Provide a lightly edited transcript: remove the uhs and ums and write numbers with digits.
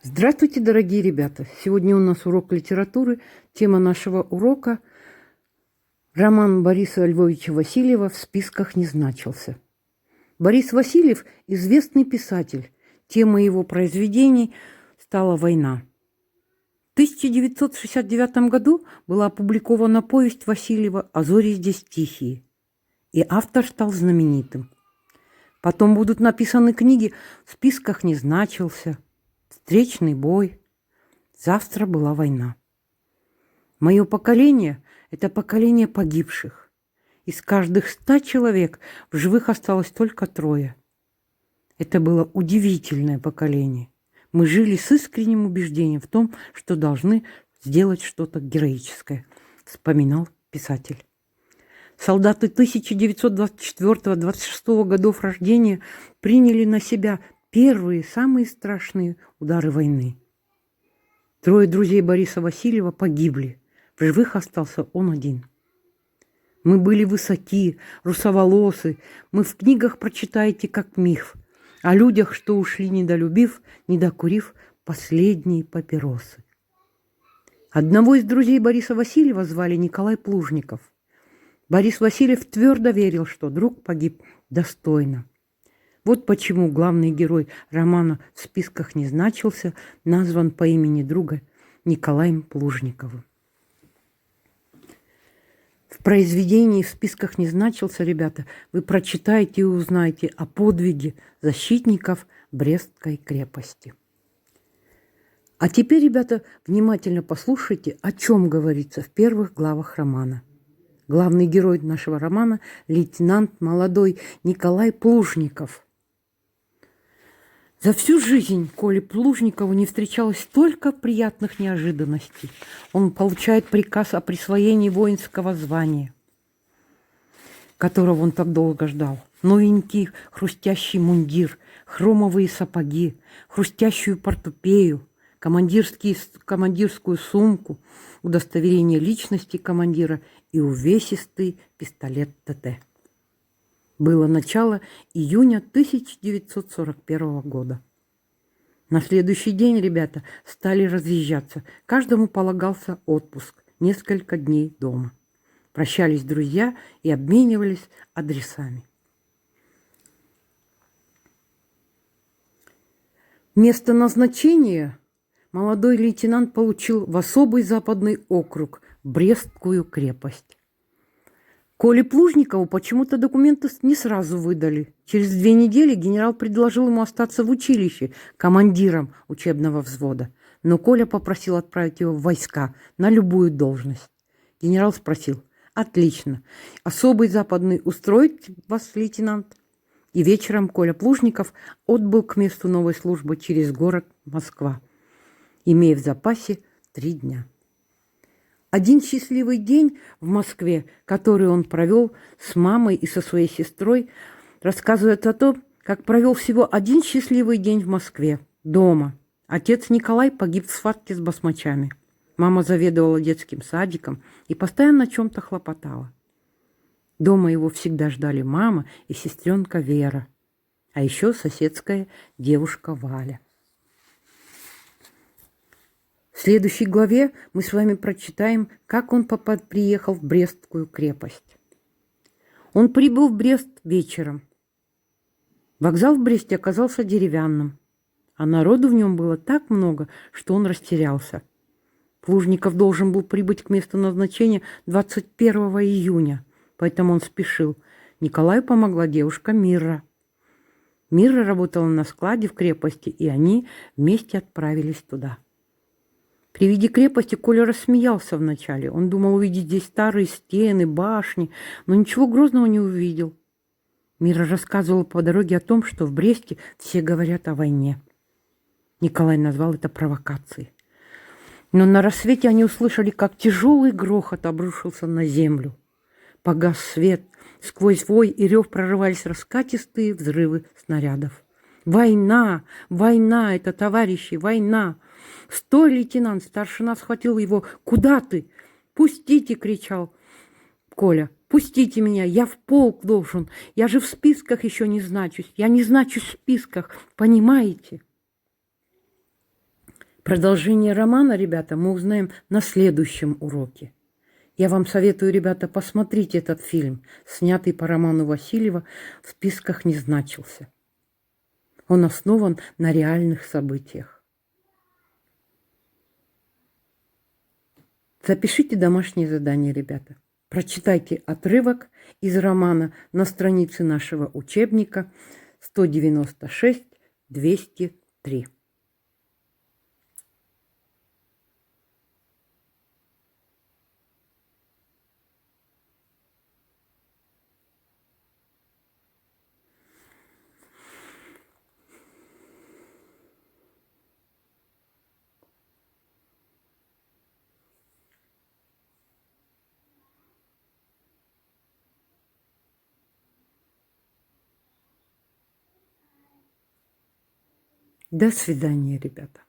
Здравствуйте, дорогие ребята! Сегодня у нас урок литературы. Тема нашего урока – роман Бориса Львовича Васильева «В списках не значился». Борис Васильев – известный писатель. Темой его произведений стала война. В 1969 году была опубликована повесть Васильева «А зори здесь тихие», и автор стал знаменитым. Потом будут написаны книги «В списках не значился», «Встречный бой», «Завтра была война». Мое поколение – это поколение погибших. Из каждых 100 человек в живых осталось только 3. Это было удивительное поколение. Мы жили с искренним убеждением в том, что должны сделать что-то героическое, вспоминал писатель. Солдаты 1924-26 годов рождения приняли на себя первые, самые страшные удары войны. 3 друзей Бориса Васильева погибли. В живых остался он один. Мы были высоки, русоволосы. Мы в книгах прочитаете как миф. О людях, что ушли, недолюбив, недокурив последние папиросы. Одного из друзей Бориса Васильева звали Николай Плужников. Борис Васильев твердо верил, что друг погиб достойно. Вот почему главный герой романа «В списках не значился» назван по имени друга Николаем Плужниковым. В произведении «В списках не значился», ребята, вы прочитаете и узнаете о подвиге защитников Брестской крепости. А теперь, ребята, внимательно послушайте, о чем говорится в первых главах романа. Главный герой нашего романа – лейтенант молодой Николай Плужников. За всю жизнь Коле Плужникову не встречалось столько приятных неожиданностей. Он получает приказ о присвоении воинского звания, которого он так долго ждал. Новенький хрустящий мундир, хромовые сапоги, хрустящую портупею, командирскую сумку, удостоверение личности командира и увесистый пистолет ТТ. Было начало июня 1941 года. На следующий день ребята стали разъезжаться. Каждому полагался отпуск, несколько дней дома. Прощались друзья и обменивались адресами. Место назначения молодой лейтенант получил в особый западный округ, Брестскую крепость. Коле Плужникову почему-то документы не сразу выдали. Через 2 недели генерал предложил ему остаться в училище командиром учебного взвода. Но Коля попросил отправить его в войска на любую должность. Генерал спросил: «Отлично. Особый западный устроит вас, лейтенант?» И вечером Коля Плужников отбыл к месту новой службы через город Москва, имея в запасе 3 дня. Один счастливый день в Москве, который он провел с мамой и со своей сестрой, рассказывает о том, как провел всего один счастливый день в Москве, дома. Отец Николай погиб в схватке с басмачами. Мама заведовала детским садиком и постоянно о чем-то хлопотала. Дома его всегда ждали мама и сестренка Вера, а еще соседская девушка Валя. В следующей главе мы с вами прочитаем, как он приехал в Брестскую крепость. Он прибыл в Брест вечером. Вокзал в Бресте оказался деревянным, а народу в нем было так много, что он растерялся. Плужников должен был прибыть к месту назначения 21 июня, поэтому он спешил. Николаю помогла девушка Мира. Мира работала на складе в крепости, и они вместе отправились туда. При виде крепости Коля рассмеялся вначале. Он думал увидеть здесь старые стены, башни, но ничего грозного не увидел. Мира рассказывала по дороге о том, что в Бресте все говорят о войне. Николай назвал это провокацией. Но на рассвете они услышали, как тяжелый грохот обрушился на землю. Погас свет, сквозь вой и рев прорывались раскатистые взрывы снарядов. «Война! Война! Это, товарищи, война!» «Стой, лейтенант!» Старшина схватил его. «Куда ты?» «Пустите!» — кричал Коля. «Пустите меня! Я в полк должен! Я же в списках еще не значусь! Я не значусь в списках! Понимаете?» Продолжение романа, ребята, мы узнаем на следующем уроке. Я вам советую, ребята, посмотреть этот фильм, снятый по роману Васильева, в списках не значился. Он основан на реальных событиях. Запишите домашнее задание, ребята. Прочитайте отрывок из романа на странице нашего учебника 196-203. До свидания, ребята.